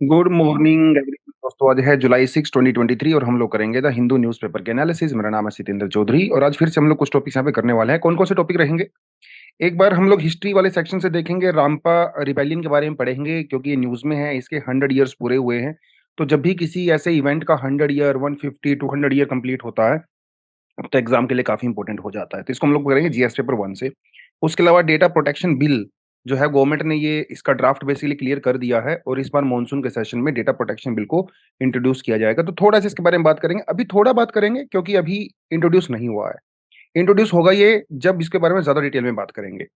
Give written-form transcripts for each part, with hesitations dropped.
Good morning everyone. दोस्तों आज है जुलाई 6 2023 और हम लोग करेंगे द हिंदू न्यूज़पेपर के एनालिसिस। मेरा नाम है सितेंद्र चौधरी और आज फिर से हम लोग कुछ टॉपिक्स यहाँ पे करने वाले हैं। कौन कौन से टॉपिक रहेंगे? एक बार हम लोग हिस्ट्री वाले सेक्शन से देखेंगे, रामपा रिबेलियन के बारे में पढ़ेंगे क्योंकि ये न्यूज़ में है। इसके 100 ईयर्स पूरे हुए हैं। तो जब भी किसी ऐसे इवेंट का 100 ईयर 150 200 ईयर कंप्लीट होता है तो एग्जाम के लिए काफी इंपॉर्टेंट हो जाता है। तो इसको हम लोग करेंगे जीएस पेपर 1 से। उसके अलावा डेटा प्रोटेक्शन बिल जो है, गवर्नमेंट ने ये इसका ड्राफ्ट बेसिकली क्लियर कर दिया है और इस बार मॉनसून के सेशन में डेटा प्रोटेक्शन बिल को इंट्रोड्यूस किया जाएगा। तो थोड़ा सा इसके बारे में बात करेंगे, अभी थोड़ा बात करेंगे क्योंकि अभी इंट्रोड्यूस नहीं हुआ है। इंट्रोड्यूस होगा ये जब इसके बारे में ज्यादा डिटेल में बात करेंगे।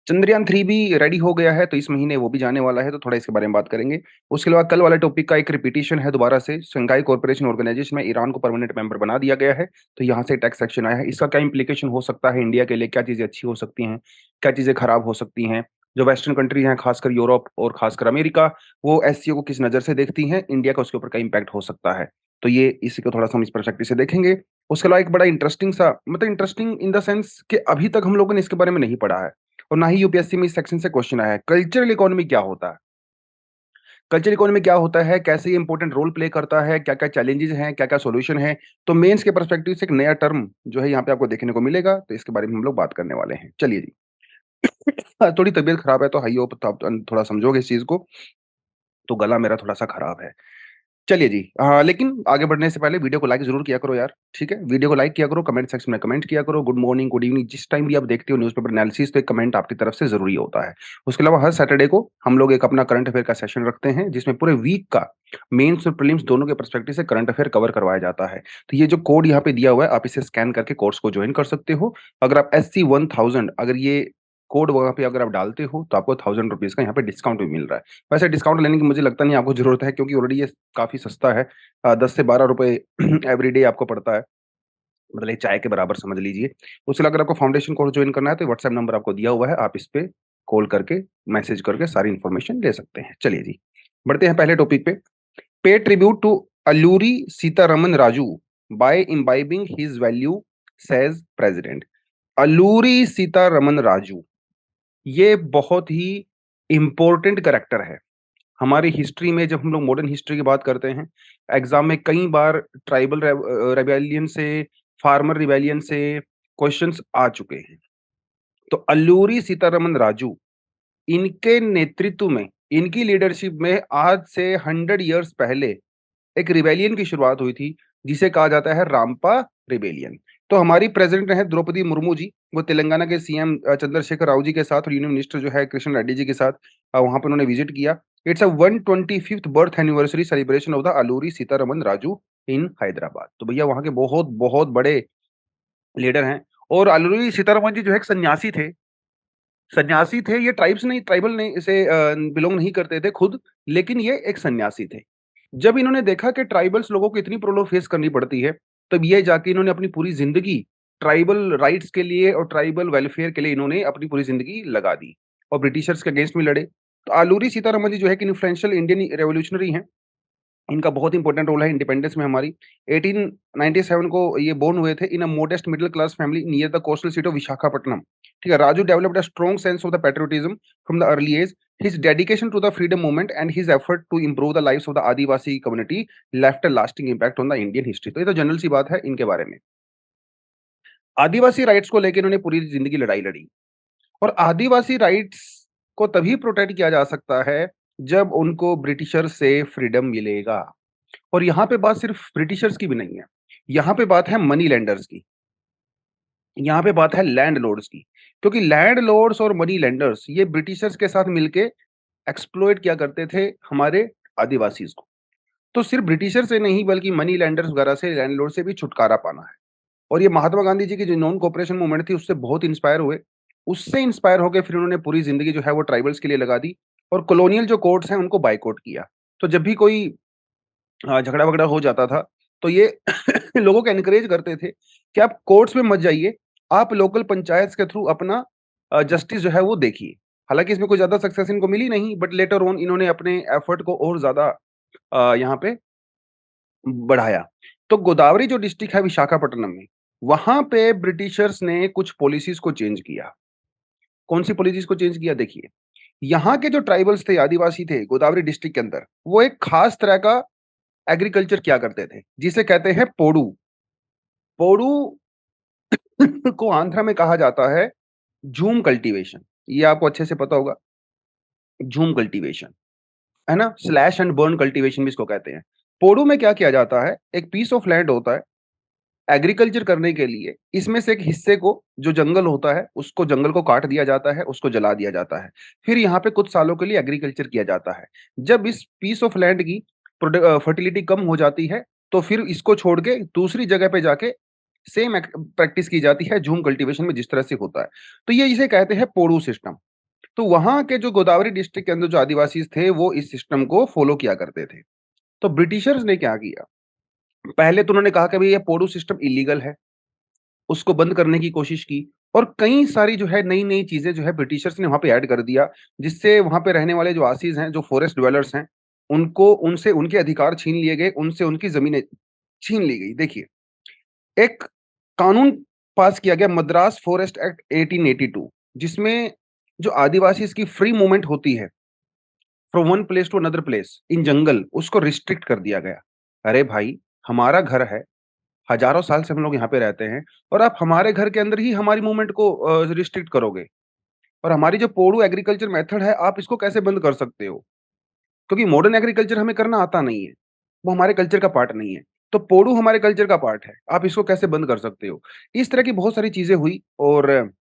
चंद्रयान 3 भी रेडी हो गया है, तो इस महीने वो भी जाने वाला है, तो थोड़ा इसके बारे में बात करेंगे। उसके अलावा कल वाले टॉपिक का एक रिपीटिशन है दोबारा से। शंघाई कॉर्पोरेशन ऑर्गेनाइजेशन में ईरान को परमानेंट मेंबर बना दिया गया है, तो यहाँ से टैक्स सेक्शन आया है। इसका क्या इंप्लीकेशन हो सकता है इंडिया के लिए, क्या चीजें अच्छी हो सकती हैं, क्या चीजें खराब हो सकती हैं। जो वेस्टर्न कंट्रीज हैं, खासकर यूरोप और खासकर अमेरिका, वो एससीओ को किस नजर से देखती हैं, इंडिया का उसके ऊपर क्या इंपैक्ट हो सकता है। तो ये इसी को थोड़ा सा हम इस परस्पेक्टिव से देखेंगे। उसके अलावा एक बड़ा इंटरेस्टिंग सा, मतलब इंटरेस्टिंग इन द सेंस कि अभी तक हम लोगों ने इसके बारे में नहीं पढ़ा है और ना ही यूपीएससी में इस सेक्शन से क्वेश्चन आया है। कल्चरल इकोनॉमी क्या होता है, कल्चरल इकोनॉमी क्या होता है, कैसे ये इंपॉर्टेंट रोल प्ले करता है, क्या क्या चैलेंजेस हैं, क्या क्या सॉल्यूशन है। तो मेंस के परस्पेक्टिव से एक नया टर्म जो है यहाँ पे आपको देखने को मिलेगा, तो इसके बारे में हम लोग बात करने वाले हैं। चलिए जी। थोड़ी तबीयत खराब है, तो हाई होप तो आप थोड़ा समझोगे इस चीज को। तो गला मेरा थोड़ा सा खराब है। चलिए जी। हाँ, लेकिन आगे बढ़ने से पहले वीडियो को लाइक जरूर किया करो यार। ठीक है, वीडियो को लाइक किया करो, कमेंट सेक्शन में कमेंट किया करो। गुड मॉर्निंग, गुड इवनिंग, जिस टाइम भी आप देखते हो न्यूज़पेपर एनालिसिस, तो एक कमेंट आपकी तरफ से जरूरी होता है। उसके अलावा हर सैटरडे को हम लोग एक अपना करंट अफेयर का सेशन रखते हैं, जिसमें पूरे वीक का मेंस और प्रीलिम्स दोनों के परस्पेक्टिव से करंट अफेयर कवर करवाया जाता है। तो ये जो कोड यहाँ पे दिया हुआ है, आप इसे स्कैन करके कोर्स को ज्वाइन कर सकते हो। अगर आप SC 1000 अगर ये कोड वहां पे अगर आप डालते हो, तो आपको 1000 रुपीज का यहाँ पे डिस्काउंट भी मिल रहा है। वैसे डिस्काउंट लेने की मुझे लगता नहीं आपको जरूरत है, क्योंकि ऑलरेडी ये काफी सस्ता है। 10 से 12 रुपए एवरीडे आपको पड़ता है, मतलब एक चाय के बराबर समझ लीजिए। उसके अलावा अगर आपको फाउंडेशन कोर्स ज्वाइन करना है, तो व्हाट्सएप नंबर आपको दिया हुआ है, आप इस पे कॉल करके मैसेज करके सारी इन्फॉर्मेशन ले सकते हैं। चलिए जी, बढ़ते हैं पहले टॉपिक पे। Pay tribute to Alluri Sitaraman Raju by imbibing his value, says president. Alluri Sitaraman Raju, ये बहुत ही इंपॉर्टेंट करेक्टर है हमारी हिस्ट्री में। जब हम लोग मॉडर्न हिस्ट्री की बात करते हैं, एग्जाम में कई बार ट्राइबल रेबेलियन से, फार्मर रिबेलियन से क्वेश्चंस आ चुके हैं। तो अल्लूरी सीतारमन राजू, इनके नेतृत्व में, इनकी लीडरशिप में आज से 100 ईयर्स पहले एक रिबेलियन की शुरुआत हुई थी, जिसे कहा जाता है रामपा रिबेलियन। तो हमारी प्रेसिडेंट है द्रौपदी मुर्मू जी, वो तेलंगाना के सीएम चंद्रशेखर राव जी के साथ और यूनियन मिनिस्टर जो है कृष्ण रेड्डी जी के साथ वहां पर उन्होंने विजिट किया। It's a 125th birth anniversary celebration of the Alluri Sitaraman Raju in Hyderabad. तो भैया वहां के बहुत बहुत बड़े लीडर हैं। और अल्लूरी सीतारमन जी जो है एक सन्यासी थे। सन्यासी थे, ये ट्राइब्स नहीं, ट्राइबल नहीं से बिलोंग नहीं करते थे खुद, लेकिन ये एक सन्यासी थे। जब इन्होंने देखा कि ट्राइबल्स लोगों को इतनी प्रॉब्लम फेस करनी पड़ती है, तब ये जाके इन्होंने अपनी पूरी जिंदगी ट्राइबल राइट्स के लिए और ट्राइबल वेलफेयर के लिए इन्होंने अपनी पूरी जिंदगी लगा दी और ब्रिटिशर्स के अगेंस्ट में लड़े। तो आलूरी सीतारमन जी जो है कि इन्फ्लुएंशियल इंडियन रेवोल्यूशनरी हैं। इनका बहुत इंपॉर्टेंट रोल है इंडिपेंडेंस में हमारी। 1897 को ये बोर्न हुए थे in a modest middle class family near the coastal city of Visakhapatnam. ठीक है, Raju developed a strong sense of the patriotism from the early age. His dedication to the freedom movement and his effort to improve the lives of the Adivasi community left a lasting impact on the Indian history। तो ये तो general सी बात है इनके बारे में। आदिवासी rights को लेकर इन्होंने पूरी जिंदगी लड़ाई लड़ी। और आदिवासी राइट्स को तभी प्रोटेक्ट किया जा सकता है जब उनको ब्रिटिशर से फ्रीडम मिलेगा। और यहाँ पे बात सिर्फ ब्रिटिशर्स की भी नहीं है, यहाँ पे बात है मनी लैंडर्स की, यहाँ पे बात है लैंड लॉर्ड्स की। क्योंकि लैंड लॉर्ड्स और मनी लैंडर्स ये ब्रिटिशर्स के साथ मिलके एक्सप्लॉइट किया करते थे हमारे आदिवासीज को। तो सिर्फ ब्रिटिशर से नहीं, बल्कि मनी लैंडर्स वगैरह से, लैंडलॉर्ड से भी छुटकारा पाना है। और ये महात्मा गांधी जी की जो नॉन कॉपरेशन मूवमेंट थी, उससे बहुत इंस्पायर हुए। उससे इंस्पायर होकर फिर उन्होंने पूरी जिंदगी जो है वो ट्राइबल्स के लिए लगा दी और कॉलोनियल जो कोर्ट्स हैं उनको बाइकआउट किया। तो जब भी कोई झगड़ा वगड़ा हो जाता था, तो ये लोगों को एनकरेज करते थे कि आप कोर्ट्स में मत जाइए, आप लोकल पंचायत के थ्रू अपना जस्टिस जो है वो देखिए। हालांकि इसमें कोई ज्यादा सक्सेस इनको मिली नहीं, बट लेटर ऑन इन्होंने अपने एफर्ट को और ज्यादा यहाँ पे बढ़ाया। तो गोदावरी जो डिस्ट्रिक्ट है विशाखापट्टनम में, वहां पे ब्रिटिशर्स ने कुछ पॉलिसीज को चेंज किया। कौन सी पॉलिसीज को चेंज किया, देखिए। यहाँ के जो ट्राइबल्स थे, आदिवासी थे गोदावरी डिस्ट्रिक्ट के अंदर, वो एक खास तरह का एग्रीकल्चर किया करते थे, जिसे कहते हैं पोडू। पोडू को आंध्रा में कहा जाता है झूम कल्टीवेशन। ये आपको अच्छे से पता होगा, झूम कल्टीवेशन, है ना? स्लैश एंड बर्न कल्टीवेशन भी इसको कहते हैं। पोडू में क्या किया जाता है, एक पीस ऑफ लैंड होता है एग्रीकल्चर करने के लिए, इसमें से एक हिस्से को, जो जंगल होता है, उसको, जंगल को काट दिया जाता है, उसको जला दिया जाता है। फिर यहाँ पे कुछ सालों के लिए एग्रीकल्चर किया जाता है। जब इस पीस ऑफ लैंड की फर्टिलिटी कम हो जाती है, तो फिर इसको छोड़ के दूसरी जगह पे जाके सेम प्रैक्टिस की जाती है, झूम कल्टीवेशन में जिस तरह से होता है। तो ये इसे कहते हैं पोडू सिस्टम। तो वहां के जो गोदावरी डिस्ट्रिक्ट के अंदर जो आदिवासी थे, वो इस सिस्टम को फॉलो किया करते थे। तो ब्रिटिशर्स ने क्या किया, पहले तो उन्होंने कहा कि भाई ये पोडू सिस्टम इलीगल है, उसको बंद करने की कोशिश की, और कई सारी जो है नई-नई चीज़ें जो है ब्रिटिशर्स ने वहाँ पे ऐड कर दिया, जिससे वहाँ पे रहने वाले जो आसीज़ हैं, जो फॉरेस्ट ड्वेलर्स हैं, उनको, उनसे उनके अधिकार छीन लिए गए, उनसे उनकी ज़मीनें छीन ली गई। देखिए, एक कानून पास किया गया, मद्रास फॉरेस्ट एक्ट 1882, जिसमें जो आदिवासीज़ की फ्री मूवमेंट होती है, from one place to another place in jungle, उसको रिस्ट्रिक्ट कर दिया गया। अरे भाई! हमारा घर है, हज़ारों साल से हम लोग यहाँ पे रहते हैं, और आप हमारे घर के अंदर ही हमारी मूवमेंट को रिस्ट्रिक्ट करोगे, और हमारी जो पोडू एग्रीकल्चर मेथड है, आप इसको कैसे बंद कर सकते हो? क्योंकि मॉडर्न एग्रीकल्चर हमें करना आता नहीं है, वो हमारे कल्चर का पार्ट नहीं है। तो पोडू हमारे कल्चर का पार्ट है, आप इसको कैसे बंद कर सकते हो? इस तरह की बहुत सारी चीज़ें हुई, और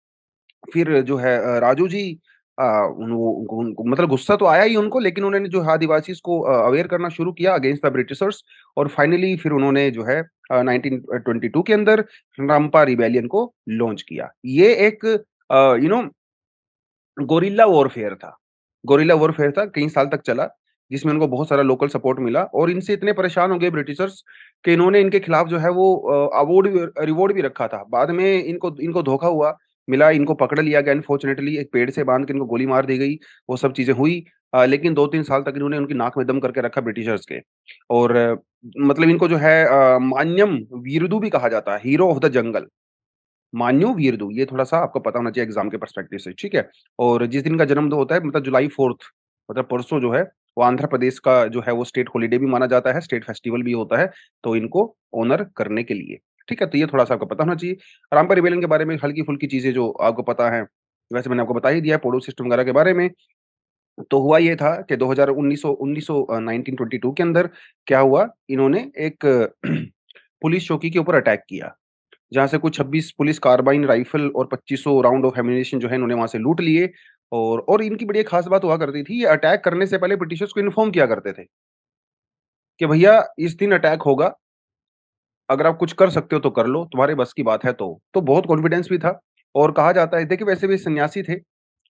फिर जो है राजू जी, उनको मतलब गुस्सा तो आया ही उनको, लेकिन उन्होंने जो है आदिवासीज़ को अवेयर करना शुरू किया अगेंस्ट द ब्रिटिशर्स, और फाइनली फिर उन्होंने जो है 1922 के अंदर रंपा रिबेलियन को लॉन्च किया। ये एक यू नो गोरिल्ला वॉरफेयर था। गोरिल्ला वॉरफेयर था, कई साल तक चला, जिसमें उनको बहुत सारा लोकल सपोर्ट मिला, और इनसे इतने परेशान हो गए ब्रिटिशर्स कि इन्होंने इनके खिलाफ जो है वो अवॉर्ड भी, रिवॉर्ड भी रखा था। बाद में इनको इनको धोखा हुआ, मिला, इनको पकड़ लिया गया अनफॉर्चुनेटली, एक पेड़ से बाँध के इनको गोली मार दी गई, वो सब चीज़ें हुई। लेकिन 2-3 साल तक इन्होंने उनकी नाक में दम करके रखा ब्रिटिशर्स के, और मतलब इनको जो है मान्यम वीरदू भी कहा जाता है, हीरो ऑफ द जंगल। मान्यो वीरदू, ये थोड़ा-सा आपको पता होना चाहिए एग्ज़ाम के पर्सपेक्टिव से, ठीक है? और जिस दिन का जन्म दिन होता है, मतलब जुलाई 4th, मतलब परसों जो है, वो आंध्र प्रदेश का जो है वो स्टेट हॉलिडे भी माना जाता है, स्टेट फेस्टिवल भी होता है, तो इनको ऑनर करने के लिए, ठीक है? तो ये थोड़ा-सा आपको पता होना चाहिए। रामपर रिबेलियन के बारे में हल्की-फुल्की चीज़ें जो आपको पता है, वैसे मैंने आपको बता ही दिया है, पोडो सिस्टम वगैरह के बारे में। तो हुआ ये था कि 2000 1900 1922 के अंदर क्या हुआ, इन्होंने एक पुलिस चौकी के ऊपर अटैक किया। जहाँ से कुछ 26 पुलिस कार्बाइन राइफ़ल और 2500 राउंड ऑफ एम्यूनिशन जो है इन्होंने वहाँ से लूट लिए, और इनकी बड़ी एक ख़ास बात हुआ करती थी, ये अटैक करने से पहले ब्रिटिशर्स को इन्फॉर्म किया करते थे कि भैया इस दिन अटैक होगा, अगर आप कुछ कर सकते हो तो कर लो, तुम्हारे बस की बात है तो। तो बहुत कॉन्फिडेंस भी था, और कहा जाता है, देखिए वैसे भी सन्यासी थे,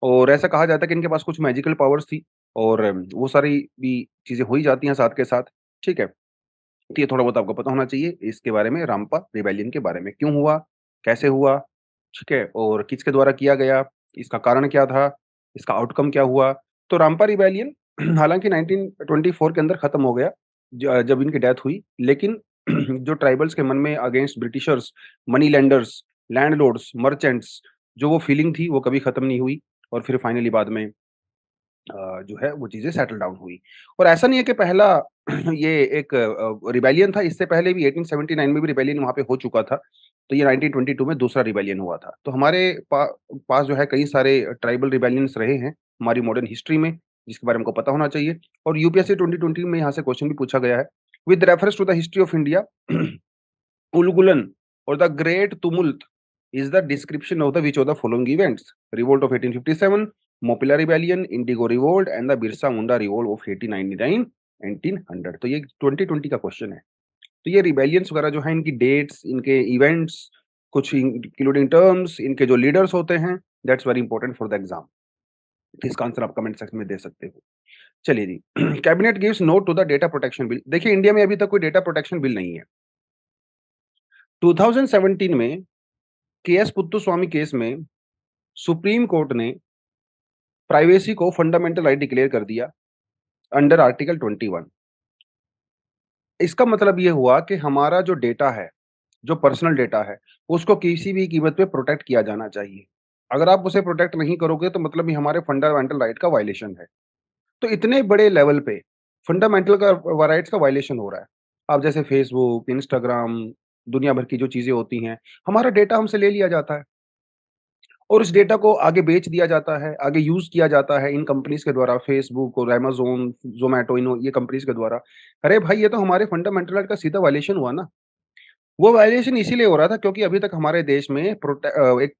और ऐसा कहा जाता है कि इनके पास कुछ मैजिकल पावर्स थी, और वो सारी भी चीज़ें हो ही जाती हैं साथ के साथ, ठीक है? तो ये थोड़ा बहुत आपको पता होना चाहिए इसके बारे में, रामपा रिबेलियन के बारे में, क्यों हुआ, कैसे हुआ, ठीक है? और किसके द्वारा किया गया, इसका कारण क्या था, इसका आउटकम क्या हुआ? तो रामपा रिबेलियन हालाँकि 1924 के अंदर खत्म हो गया, जब इनकी डेथ हुई, लेकिन जो ट्राइबल्स के मन में against Britishers, money lenders, landlords, merchants, जो वो फीलिंग थी, वो कभी खत्म नहीं हुई, और फिर फाइनली बाद में जो है वो चीज़ें सेटल डाउन हुई। और ऐसा नहीं है कि पहला ये एक रिबेलियन था, इससे पहले भी 1879 में भी रिबेलियन वहाँ पे हो चुका था। तो ये 1922 में दूसरा रिबेलियन हुआ था। तो हमारे पास जो है कई सारे ट्राइबल रिबेलियंस रहे हैं हमारी मॉडर्न हिस्ट्री में, जिसके बारे में हमको पता होना चाहिए। और यूपीएससी 2020 में यहाँ से क्वेश्चन भी पूछा गया है। With reference to the history of India Ulgulan or the Great Tumult is the description of the which of the following events? Revolt of 1857, Mopila Rebellion, Indigo Revolt and the Birsa Munda Revolt of 1899, 1900। तो ये 2020 का question है। तो ये rebellions वगैरह जो है, इनकी डेट्स, इनके इवेंट्स, कुछ इंक्लूडिंग टर्म्स, इनके जो लीडर्स होते हैं, that's very important for the exam. तो इसका आंसर आप कमेंट सेक्शन में दे सकते हो। चलिए जी, cabinet gives nod to the data protection bill. देखिए इंडिया में अभी तक कोई डेटा प्रोटेक्शन बिल नहीं है। 2017 में केएस पुत्तुस्वामी केस में सुप्रीम कोर्ट ने प्राइवेसी को फंडामेंटल राइट डिक्लेयर कर दिया अंडर आर्टिकल 21। इसका मतलब ये हुआ कि हमारा जो डेटा है, जो पर्सनल डेटा है, उसको किसी भी कीमत पे प्रोटेक्ट किया जाना चाहिए। अगर आप उसे प्रोटेक्ट नहीं करोगे तो मतलब ये हमारे फंडामेंटल राइट का वायलेशन है। तो इतने बड़े लेवल पे फंडामेंटल का राइट्स का वायलेशन हो रहा है। अब जैसे फेसबुक, इंस्टाग्राम, दुनिया भर की जो चीज़ें होती हैं, हमारा डेटा हमसे ले लिया जाता है और उस डेटा को आगे बेच दिया जाता है, आगे यूज़ किया जाता है इन कंपनीज़ के द्वारा, फेसबुक और अमेज़न, ज़ोमैटो इन ये कंपनीज़ के द्वारा। अरे भाई, ये तो हमारे फंडामेंटल राइट का सीधा वायलेशन हुआ ना। वो वायलेशन इसीलिए हो रहा था क्योंकि अभी तक हमारे देश में एक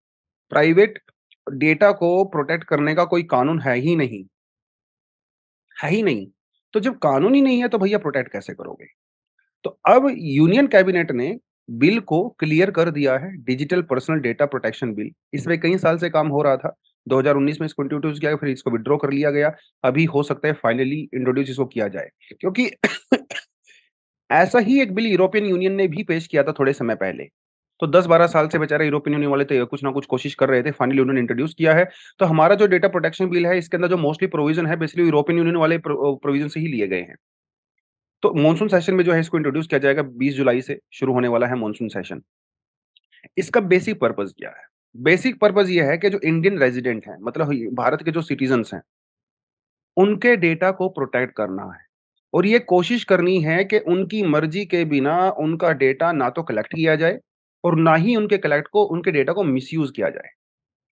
प्राइवेट डेटा को प्रोटेक्ट करने का कोई कानून है ही नहीं। तो जब कानून ही नहीं है तो भैया प्रोटेक्ट कैसे करोगे? तो अब यूनियन कैबिनेट ने बिल को क्लियर कर दिया है, digital personal data protection bill. इसमें कई साल से काम हो रहा था। 2019 में इसको इंट्रोड्यूस किया, फिर इसको विथड्रॉ कर लिया गया। अभी हो सकता है फाइनली इंट्रोड्यूस इसको किया जाए। क्योंकि ऐसा ही एक बिल यूरोपियन यूनियन ने भी पेश किया था थोड़े समय पहले। तो 10-12 साल से बेचारे यूरोपियन यूनियन वाले तो कुछ ना कुछ कोशिश कर रहे थे, फाइनली उन्होंने इंट्रोड्यूस किया है। तो हमारा जो डेटा प्रोटेक्शन बिल है, इसके अंदर जो मोस्टली प्रोविज़न है, बेसिकली यूरोपियन यूनियन वाले प्रोविज़न से ही लिए गए हैं। तो मॉनसून सेशन में जो है इसको इंट्रोड्यूस किया जाएगा, 20 जुलाई से शुरू होने वाला है मॉनसून सेशन। इसका बेसिक पर्पज़ क्या है? बेसिक पर्पज़ ये है कि जो इंडियन रेज़िडेंट हैं, मतलब ये भारत के जो सिटिज़न्स हैं, उनके डेटा को प्रोटेक्ट करना है और ये कोशिश करनी है कि उनकी मर्ज़ी के बिना उनका डेटा ना तो कलेक्ट किया जाए और ना ही उनके डेटा को मिसयूज़ किया जाए।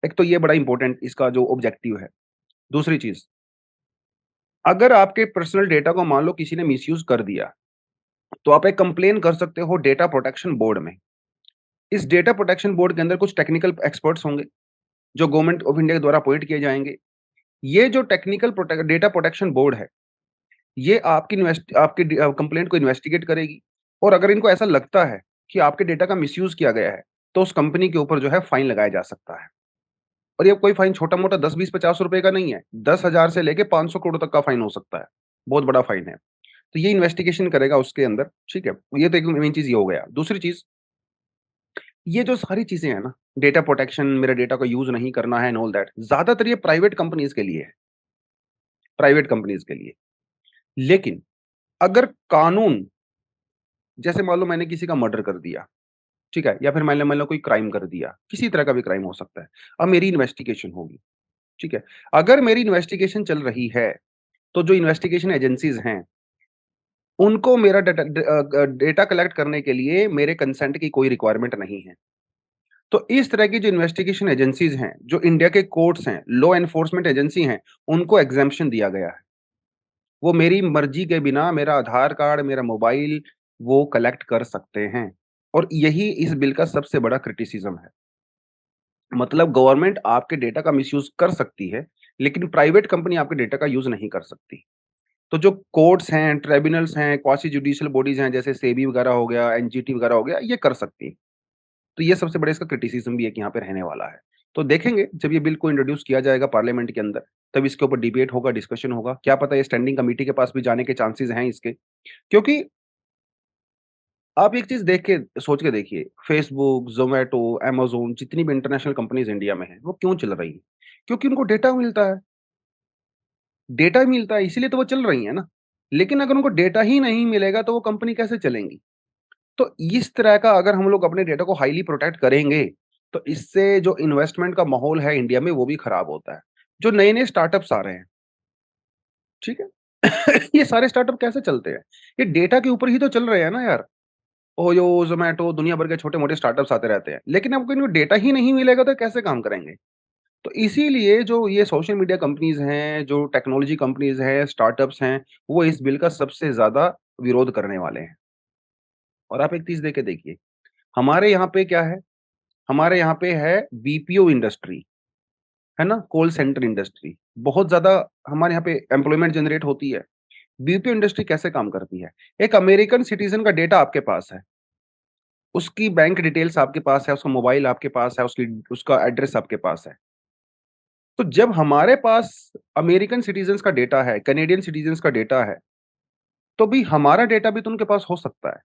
एक तो ये बड़ा इम्पोर्टेंट इसका जो ऑब्जेक्टिव है। दूसरी चीज़, अगर आपके पर्सनल डेटा को मान लो किसी ने मिसयूज़ कर दिया, तो आप एक कंप्लेन कर सकते हो डेटा प्रोटेक्शन बोर्ड में। इस डेटा प्रोटेक्शन बोर्ड के अंदर कुछ टेक्निकल एक्सपर्ट्स होंगे, जो गवर्नमेंट ऑफ इंडिया के द्वारा अपॉइंट किए जाएँगे। ये जो डेटा प्रोटेक्शन बोर्ड है, ये आपकी कंप्लेंट को इन्वेस्टिगेट करेगी और अगर इनको ऐसा लगता है कि आपके डेटा का मिसयूज़ किया गया है, तो उस कंपनी के ऊपर जो है फाइन लगाया जा सकता है। और ये कोई फाइन छोटा-मोटा 10, 20, ₹50 का नहीं है, 10,000 से लेके 500 करोड़ तक का फाइन हो सकता है। बहुत बड़ा फाइन है। तो ये इन्वेस्टिगेशन करेगा उसके अंदर, ठीक है? ये तो एक मेन चीज़ ये हो गया। दूसरी चीज़, ये जो सारी चीज़ें हैं ना, डेटा प्रोटेक्शन, मेरे डेटा को यूज़ नहीं करना है एंड ऑल दैट, ज़्यादातर ये प्राइवेट कंपनीज़ के लिए है, प्राइवेट कंपनीज़ के लिए। लेकिन अगर कानून, जैसे मान लो मैंने किसी का मर्डर कर दिया, ठीक है? या फिर मान लो कोई क्राइम कर दिया, किसी तरह का भी क्राइम हो सकता है। अब मेरी इन्वेस्टिगेशन होगी, ठीक है? अगर मेरी इन्वेस्टिगेशन चल रही है, तो जो इन्वेस्टिगेशन एजेंसीज़ हैं, उनको मेरा डेटा कलेक्ट करने के लिए मेरे कंसेंट की कोई रिक्वायरमेंट नहीं है। तो इस तरह की जो इन्वेस्टिगेशन एजेंसीज़ हैं, जो इंडिया के कोर्ट्स हैं, लॉ एनफोर्समेंट एजेंसी हैं, उनको एग्ज़ेम्पशन दिया गया है। वो मेरी मर्ज़ी के बिना मेरा आधार कार्ड, मेरा मोबाइल वो कलेक्ट कर सकते हैं और यही इस बिल का सबसे बड़ा क्रिटिसिज़्म है। मतलब गवर्नमेंट आपके डेटा का मिसयूज़ कर सकती है, लेकिन प्राइवेट कंपनी आपके डेटा का यूज़ नहीं कर सकती। तो जो कोर्ट्स हैं, ट्रिब्यूनल्स हैं, क्वासी जुडिशियल बॉडीज़ हैं, जैसे सेबी वगैरह हो गया, एनजीटी वगैरह हो गया, ये कर सकती हैं। तो ये सबसे बड़ा इसका क्रिटिसिज़्म भी एक यहाँ पे रहने वाला है। तो देखेंगे जब ये बिल को इंट्रोड्यूस किया जाएगा पार्लियामेंट के अंदर, तब इसके ऊपर डिबेट होगा, डिस्कशन होगा। क्या पता ये स्टैंडिंग कमिटी के पास भी जाने के चांसेज़ हैं इसके। क्योंकि आप एक चीज़ देख के सोच के देखिए, फेसबुक, ज़ोमैटो, अमेज़न जितनी भी इंटरनेशनल कंपनीज़ इंडिया में हैं, वो क्यों चल रही हैं? क्योंकि उनको डेटा मिलता है। डेटा मिलता है इसीलिए तो वो चल रही हैं ना। लेकिन अगर उनको डेटा ही नहीं मिलेगा तो वो कंपनी कैसे चलेंगी? तो इस तरह का अगर हम लोग अपने डेटा को हाइली प्रोटेक्ट करेंगे, तो इससे जो इन्वेस्टमेंट का माहौल है इंडिया में वो भी खराब होता है। जो नए-नए स्टार्टअप्स आ रहे हैं, ठीक है? ये सारे स्टार्टअप कैसे चलते हैं? ये डेटा के ऊपर ही तो चल रहे हैं ना यार। ओयो, ज़ोमैटो दुनिया भर के छोटे-मोटे स्टार्टअप्स आते रहते हैं। लेकिन आपको इनको डेटा ही नहीं मिलेगा तो कैसे काम करेंगे? तो इसीलिए जो ये सोशल मीडिया कंपनीज़ हैं, जो टेक्नोलॉजी कंपनीज़ हैं, स्टार्टअप्स हैं, वो इस बिल का सबसे ज़्यादा विरोध करने वाले हैं। और आप एक चीज़ देख के देखिए, हमारे यहाँ पे क्या है? हमारे यहाँ पे है बीपीओ इंडस्ट्री, है ना? Call centre industry. बहुत ज़्यादा हमारे यहाँ पे एम्प्लॉयमेंट जनरेट होती है। बीपीओ इंडस्ट्री कैसे काम करती है? एक अमेरिकन सिटीज़न का डेटा आपके पास है, उसकी बैंक डिटेल्स आपके पास है, उसका मोबाइल आपके पास है, उसका एड्रेस आपके पास है। तो जब हमारे पास अमेरिकन सिटीज़न्स का डेटा है, कैनेडियन सिटीज़न्स का डेटा है, तो भी हमारा डेटा भी तो उनके पास हो सकता है।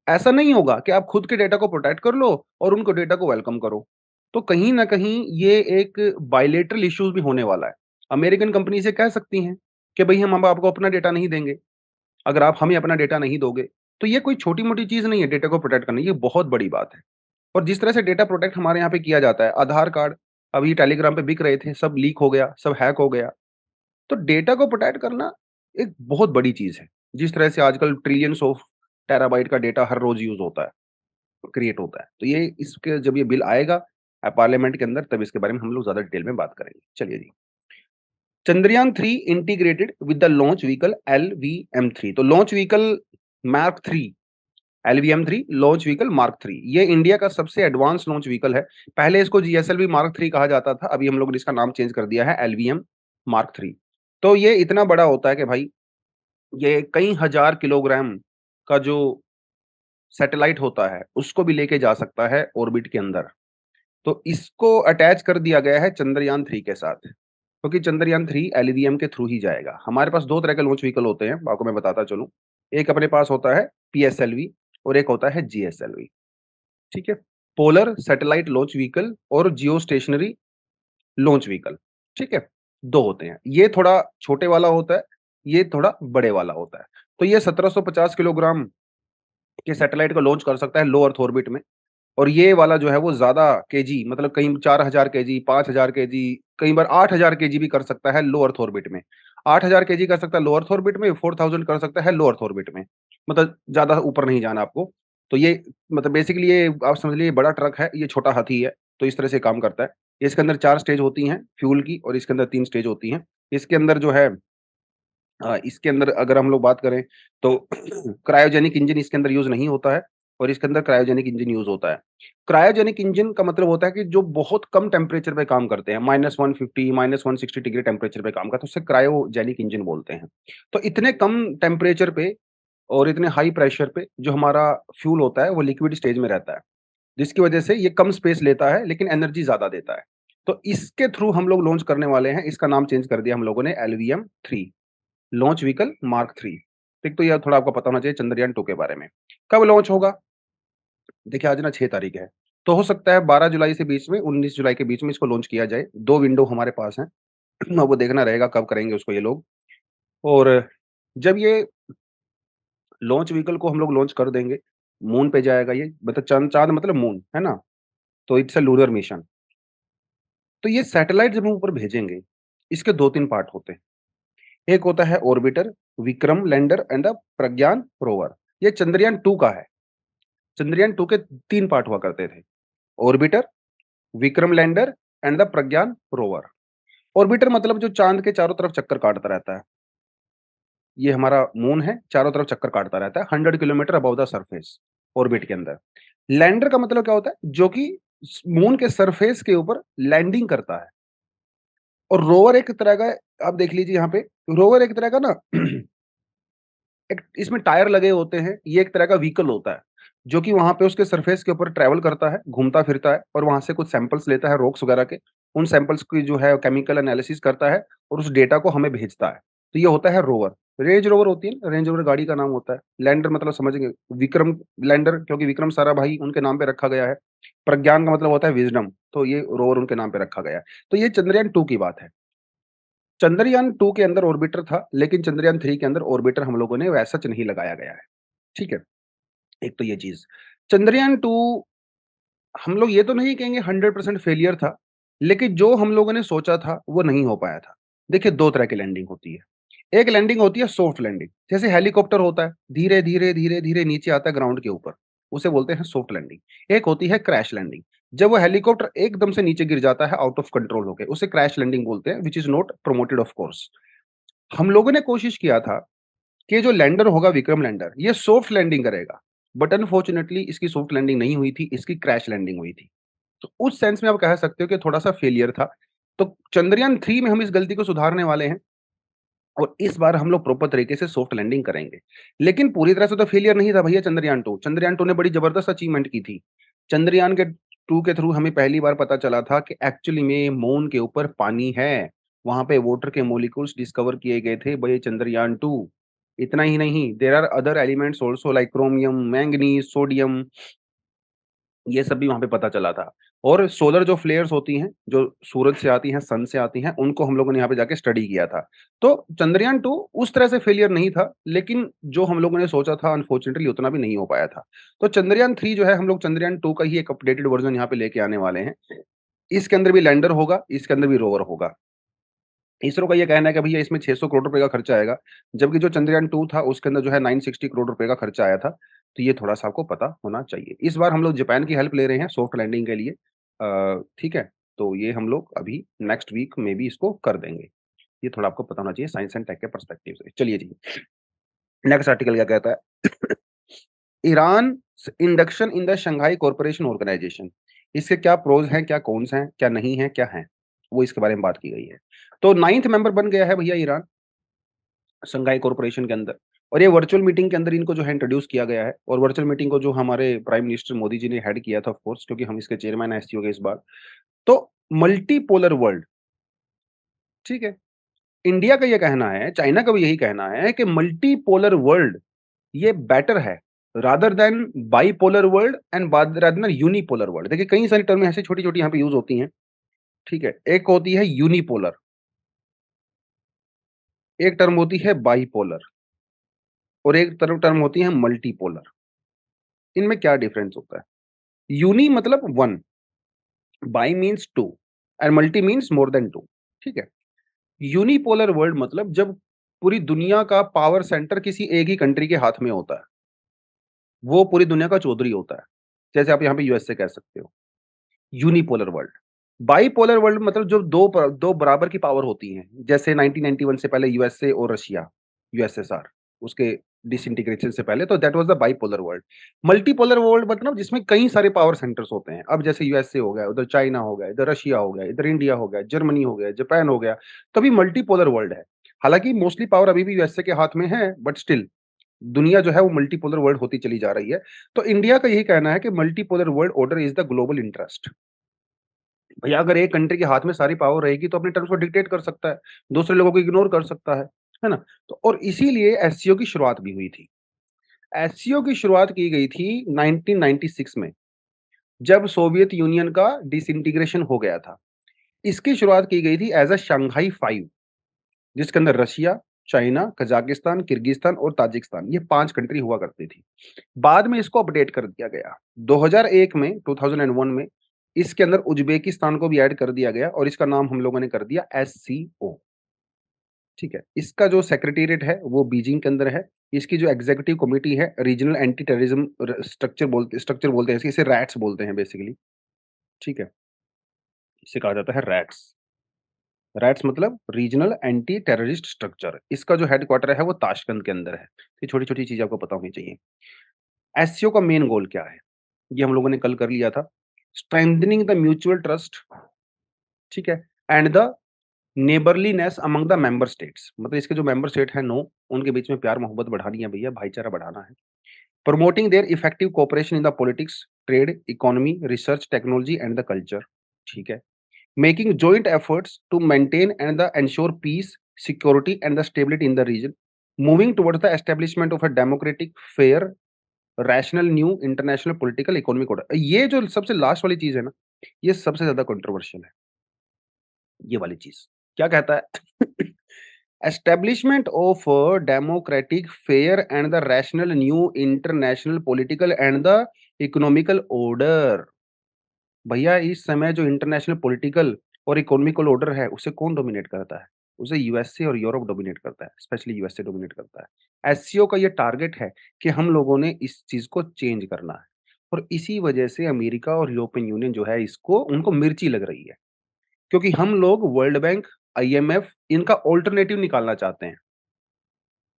ऐसा नहीं होगा कि आप खुद के डेटा को प्रोटेक्ट कर लो और उनको डेटा को वेलकम करो। तो कहीं न कहीं ये एक बायलैटरल इश्यूज़ भी होने वाला है। अमेरिकन कंपनी से कह सकती हैं कि भई हम अब आपको अपना डेटा नहीं देंगे, अगर आप हमें अपना डेटा नहीं दोगे। तो ये कोई छोटी-मोटी चीज़ नहीं है डेटा को प्रोटेक्ट करना, ये बहुत बड़ी बात है। और जिस तरह से डेटा प्रोटेक्ट हमारे यहाँ पे किया जाता है, आधार कार्ड अभी टेलीग्राम पे बिक रहे थे, सब लीक हो गया, सब हैक हो गया। तो डेटा को प्रोटेक्ट करना एक बहुत बड़ी चीज़ है। जिस तरह से आजकल ट्रिलियंस ऑफ टेराबाइट का डेटा हर रोज़ यूज़ होता है, क्रिएट होता है। तो ये इसके जब ये बिल आएगा पार्लियामेंट के अंदर तब इसके बारे में हम लोग ज़्यादा डिटेल में बात करेंगे। चलिए जी। Chandrayaan 3 integrated with the launch vehicle LVM three तो launch vehicle mark 3 LVM three launch vehicle mark 3 ये इंडिया का सबसे एडवांस लॉन्च व्हीकल है। पहले इसको जीएसएलवी मार्क 3 कहा जाता था, अभी हम लोगों ने इसका नाम चेंज कर दिया है एलवीएम मार्क 3। तो ये इतना बड़ा होता है कि भाई ये कई हज़ार किलोग्राम का जो सैटेलाइट होता है, उसको भी लेके जा सकता है ऑर्बिट के अंदर। तो इसको अटैच कर दिया गया है चंद्रयान 3 के साथ, क्योंकि चंद्रयान 3 एलवीएम के थ्रू ही जाएगा। हमारे पास 2 तरह के लॉन्च व्हीकल होते हैं, आपको मैं बताता चलूँ। एक अपने पास होता है पीएसएलवी और एक होता है जीएसएलवी, ठीक है? पोलर सैटेलाइट लॉन्च व्हीकल और जियो स्टेशनरी लॉन्च व्हीकल, ठीक है? 2 होते हैं। ये थोड़ा छोटे वाला होता है, ये थोड़ा बड़े वाला होता है। तो ये 1750 किलोग्राम के सैटेलाइट को लॉन्च कर सकता है लो अर्थ ऑर्बिट में। और ये वाला जो है वो ज़्यादा केजी मतलब कहीं 4000 केजी, 5000 केजी, कई बार 8000 केजी भी कर सकता है लो अर्थ ऑर्बिट में। 8000 केजी कर सकता है लो अर्थ ऑर्बिट में, 4000 कर सकता है लो अर्थ ऑर्बिट में। मतलब ज़्यादा ऊपर नहीं जाना आपको। तो ये मतलब बेसिकली ये आप समझ लीजिए बड़ा ट्रक है, ये छोटा हाथी है, तो इस तरह से काम करता है। इसके अंदर 4 स्टेज होती हैं फ्यूल की और इसके अंदर 3 स्टेज होती हैं। इसके अंदर जो है इसके अंदर अगर हम लोग बात करें तो क्रायोजेनिक इंजन इसके अंदर यूज़ नहीं होता है और इसके अंदर क्रायोजेनिक इंजन यूज़ होता है। क्रायोजेनिक इंजन का मतलब होता है कि जो बहुत कम टेम्परेचर पे काम करते हैं, -150 -160 डिग्री टेम्परेचर पे काम करते हैं, उसे क्रायोजेनिक इंजन बोलते हैं। तो इतने कम टेम्परेचर पे और इतने हाई प्रेशर पे जो हमारा फ्यूल होता है, वो लिक्विड स्टेज में रहता है, जिसकी वजह से ये कम स्पेस लेता है, लेकिन एनर्जी ज़्यादा देता है। तो इसके थ्रू हम लोग लॉन्च करने वाले हैं, इसका नाम चेंज कर दिया हम लोगों ने एलवीएम-3 लॉन्च व्हीकल मार्क 3। एक तो यह थोड़ा आपको पता होना चाहिए चंद्रयान 2 के बारे में। कब लॉन्च होगा? देखिए आज ना 6 तारीख है, तो हो सकता है 12 जुलाई से बीच में 19 जुलाई के बीच में इसको लॉन्च किया जाए। 2 विंडो हमारे पास हैं, अब वो देखना रहेगा कब करेंगे उसको ये लोग। और जब ये लॉन्च व्हीकल को हम लोग लॉन्च कर देंगे, मून पे जाएगा ये, मतलब चाँद चाँद मतलब मून, है ना? तो इट्स अ लूनर मिशन। तो ये सैटेलाइट जब हम ऊपर भेजेंगे, इसके 2-3 पार्ट होते हैं। एक होता है orbiter, Vikram lander and the Pragyan rover. ये चंद्रयान 2 का है। चंद्रयान 2 के 3 पार्ट हुआ करते थे। Orbiter, Vikram lander and the Pragyan rover. Orbiter मतलब जो चाँद के चारों तरफ चक्कर काटता रहता है। ये हमारा मून है, चारों तरफ चक्कर काटता रहता है 100 kilometre above the surface orbit के अंदर। लैंडर का मतलब क्या होता है? जो कि मून के सरफेस के ऊपर लैंडिंग करता है। और रोवर एक तरह का आप देख लीजिए यहाँ पे, रोवर एक तरह का ना एक इसमें टायर लगे होते हैं, ये एक तरह का व्हीकल होता है, जो कि वहाँ पे उसके सरफेस के ऊपर ट्रैवल करता है, घूमता-फिरता है और वहाँ से कुछ सैंपल्स लेता है रॉक्स वगैरह के। उन सैंपल्स की जो है केमिकल एनालिसिस करता है और उस डेटा को हमें भेजता है। तो ये होता है रोवर। रेंज रोवर होती है ना, रेंज रोवर गाड़ी का नाम होता है। लैंडर मतलब समझेंगे, विक्रम लैंडर क्योंकि विक्रम साराभाई उनके नाम पे रखा गया है। प्रज्ञान का मतलब होता है विज़डम, तो ये रोवर उनके नाम पे रखा गया है। तो ये चंद्रयान 2 की बात है। चंद्रयान 2 के अंदर ऑर्बिटर था, लेकिन चंद्रयान 3 के अंदर ऑर्बिटर हम लोगों ने वैसा नहीं लगाया गया है। ठीक है? एक तो ये चीज़। चंद्रयान 2 हम लोग ये तो नहीं कहेंगे 100% फेलियर था, लेकिन जो हम लोगों ने सोचा था, वो नहीं हो पाया था। देखिए 2 तरह की लैंडिंग होती है। एक लैंडिंग होती है सॉफ्ट लैंडिंग, जैसे हेलीकॉप्टर होता है, धीरे-धीरे, धीरे-धीरे नीचे आता है ग्राउंड के ऊपर, उसे बोलते हैं सॉफ्ट लैंडिंग। एक होती है क्रैश लैंडिंग, जब वो हेलीकॉप्टर एकदम से नीचे गिर जाता है आउट ऑफ कंट्रोल होके, उसे क्रैश लैंडिंग बोलते हैं, which is not promoted of course. हम लोगों ने कोशिश किया था कि जो लैंडर होगा विक्रम लैंडर, ये सॉफ्ट लैंडिंग करेगा, बट अनफॉर्च्यूनेटली इसकी सॉफ्ट लैंडिंग नहीं हुई थी, इसकी क्रैश लैंडिंग हुई थी। तो उस सेंस में आप कह सकते हो कि थोड़ा-सा फेलियर था। तो चंद्रयान 3 में हम इस गलती को सुधारने वाले हैं और इस बार हम लोग प्रॉपर तरीके से सॉफ्ट लैंडिंग करेंगे। लेकिन पूरी तरह से तो फेलियर नहीं था भैया चंद्रयान 2। चंद्रयान 2 ने बड़ी ज़बरदस्त अचीवमेंट की थी। चंद्रयान के 2 के थ्रू हमें पहली बार पता चला था कि एक्चुअली में मून के ऊपर पानी है। वहाँ पे वाटर के मॉलिक्यूल्स डिस्कवर किए गए थे बाय चंद्रयान 2। इतना ही नहीं, there are other elements also like chromium, manganese, sodium, ये सब भी वहाँ पे पता चला था। और सोलर जो फ्लेयर्स होती हैं, जो सूरज से आती हैं, सन से आती हैं, उनको हम लोगों ने यहाँ पे जाके स्टडी किया था। तो चंद्रयान 2 उस तरह से फेलियर नहीं था, लेकिन जो हम लोगों ने सोचा था अनफॉर्च्यूनेटली उतना भी नहीं हो पाया था। तो चंद्रयान 3 जो है हम लोग चंद्रयान 2 का ही एक अपडेटेड वर्ज़न यहाँ पे लेके आने वाले हैं। इसके अंदर भी लैंडर होगा, इसके अंदर भी रोवर होगा। इसरो का ये कहना है कि भैया इसमें 600 करोड़ रुपए का खर्चा आएगा, जबकि जो चंद्रयान 2 था उसके अंदर जो है 960 करोड़ रुपए का खर्चा आया था। तो ये थोड़ा-सा आपको पता होना चाहिए। इस बार हम लोग जापान की हेल्प ले रहे हैं सॉफ्ट लैंडिंग के लिए। ठीक है? तो ये हम लोग अभी नेक्स्ट वीक में भी इसको कर देंगे। ये थोड़ा आपको पता होना चाहिए साइंस एंड टेक के पर्सपेक्टिव से। चलिए जी, नेक्स्ट आर्टिकल क्या कहता है? Iran induction in the Shanghai corporation organisation. इसके क्या प्रोज हैं, क्या कॉन्स हैं, क्या नहीं है, क्या हैं? वो इसके बारे में बात की गई है। तो 9th मेंबर बन गया है भैया ईरान शंघाई कॉर्पोरेशन के अंदर, और ये वर्चुअल मीटिंग के अंदर इनको जो है इंट्रोड्यूस किया गया है, और वर्चुअल मीटिंग को जो हमारे प्राइम मिनिस्टर मोदी जी ने हेड किया था ऑफ कोर्स, क्योंकि हम इसके चेयरमैन हैं एससीओ के इस बार। तो मल्टीपोलर वर्ल्ड, ठीक है? इंडिया का ये कहना है, चाइना का भी यही कहना है कि मल्टीपोलर वर्ल्ड ये बेटर है rather than bipolar world and rather than unipolar world. देखिए कई सारी टर्म ऐसे छोटी-छोटी यहाँ पे यूज़ होती हैं, ठीक है? एक होती है यूनिपोलर, एक टर्म होती है बाइपोलर, और एक टर्म होती है मल्टीपोलर। इनमें क्या डिफरेंस होता है? यूनी मतलब 1, by means 2 and multi means more than 2, ठीक है? यूनिपोलर वर्ल्ड मतलब जब पूरी दुनिया का पावर सेंटर किसी एक ही कंट्री के हाथ में होता है, वो पूरी दुनिया का चौधरी होता है। जैसे आप यहाँ पे यूएसए कह सकते हो, यूनिपोलर वर्ल्ड। बाइपोलर वर्ल्ड मतलब जो 2 बराबर की पावर होती हैं, जैसे 1991 से पहले यूएसए और रशिया, यूएसएसआर, उसके डिसइंटीग्रेशन से पहले, तो that was the bipolar world. Multipolar world मतलब जिसमें कई सारे पावर सेंटर्स होते हैं। अब जैसे यूएसए हो गया, उधर चाइना हो गया, इधर रशिया हो गया, इधर इंडिया हो गया, जर्मनी हो गया, जापान हो गया, तो अभी मल्टीपोलर वर्ल्ड है। हालाँकि मोस्टली पावर अभी भी यूएसए के हाथ में है, बट स्टिल दुनिया जो है वो मल्टीपोलर वर्ल्ड होती चली जा रही है। तो इंडिया का यही कहना है कि multipolar world order is the global interest. भैया अगर एक कंट्री के हाथ में सारी पावर रहेगी तो अपने टर्म्स को डिक्टेट कर सकता है, दूसरे लोगों को इग्नोर कर सकता है ना? तो और इसीलिए एससीओ की शुरुआत भी हुई थी। एससीओ की शुरुआत की गई थी 1996 में, जब सोवियत यूनियन का डिसइंटीग्रेशन हो गया था। इसकी शुरुआत की गई थी एज़ अ शंघाई 5, जिसके अंदर रशिया, चाइना, कजाकिस्तान, किर्गिस्तान और ताजिकिस्तान ये 5 कंट्री हुआ करती थी। बाद में इसको अपडेट कर दिया गया। 2001 में 2001 में इसके अंदर उज़्बेकिस्तान को भी ऐड कर दिया गया और इसका नाम हम लोगों ने कर दिया एससीओ, ठीक है? इसका जो सेक्रेटेरिएट है वो बीजिंग के अंदर है। इसकी जो एग्ज़ीक्यूटिव कमिटी है रीजनल एंटी टेररिज्म स्ट्रक्चर बोलते हैं इसे रैट्स बोलते हैं बेसिकली, ठीक है? इसे कहा जाता है रैट्स। रैट्स मतलब रीजनल एंटी टेररिस्ट स्ट्रक्चर। इसका जो हेडक्वार्टर है वो ताशकंद के अंदर है। ये छोटी-छोटी चीज़ें आपको पता होनी चाहिए। एससीओ का मेन गोल क्या है? ये हम लोगों ने कल कर लिया था। स्ट्रेंथनिंग द म्यूचुअल ट्रस्ट, ठीक है? And the neighbourliness among the member states, मतलब इसके जो मेंबर स्टेट हैं 9, उनके बीच में प्यार-मोहब्बत बढ़ानी है भैया, भाईचारा बढ़ाना है। Promoting their effective cooperation in the politics, trade, economy, research, technology and the culture, ठीक है? Making joint efforts to maintain and the ensure peace, security and the stability in the region, moving towards the establishment of a democratic, fair, rational new international political economic order. ये जो सबसे last वाली चीज़ है ना, ये सबसे ज़्यादा controversial है, ये वाली चीज़। क्या कहता है? Establishment of democratic, fair and the rational new international political and the economical order. भैया इस समय जो इंटरनेशनल पॉलिटिकल और इकोनॉमिकल ऑर्डर है, उसे कौन डोमिनेट करता है? उसे यूएसए और यूरोप डोमिनेट करता है, स्पेशली यूएसए डोमिनेट करता है। एससीओ का ये टारगेट है कि हम लोगों ने इस चीज़ को चेंज करना है, और इसी वजह से अमेरिका और यूरोपियन यूनियन जो है इसको उनको मिर्ची लग रही है, क्योंकि हम लोग वर्ल्ड बैंक, आईएमएफ इनका अल्टरनेटिव निकालना चाहते हैं।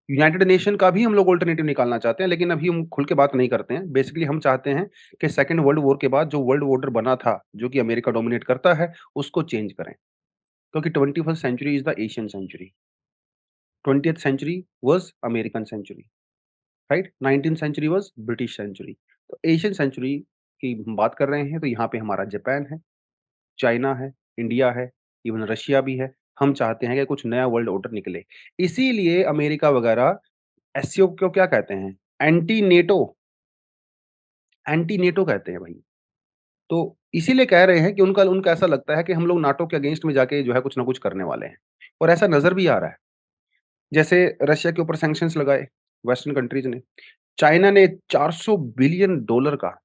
यूनाइटेड नेशन का भी हम लोग अल्टरनेटिव निकालना चाहते हैं, लेकिन अभी हम खुल के बात नहीं करते हैं। बेसिकली हम चाहते हैं कि सेकंड वर्ल्ड वॉर के बाद जो वर्ल्ड ऑर्डर बना था, जो कि अमेरिका डोमिनेट करता है, उसको चेंज करें। क्योंकि 21st century is the Asian century, 20th century was American century, right? 19th century was British century. तो एशियन सेंचुरी की हम बात कर रहे हैं, तो यहाँ पे हमारा जापान है, चाइना है, इंडिया है, इवन रशिया भी है। हम चाहते हैं कि कुछ नया वर्ल्ड ऑर्डर निकले। इसीलिए अमेरिका वगैरह एससीओ को क्या कहते हैं? एंटी नेटो, एंटी नेटो कहते हैं भाई। तो इसीलिए कह रहे हैं कि उनका उनका ऐसा लगता है कि हम लोग नाटो के अगेंस्ट में जाके जो है कुछ ना कुछ करने वाले हैं, और ऐसा नज़र भी आ रहा है। जैसे रशिया के ऊपर सैंक्शंस लगाए वेस्टर्न कंट्रीज़ ने। चाइना ने $400 बिलियन का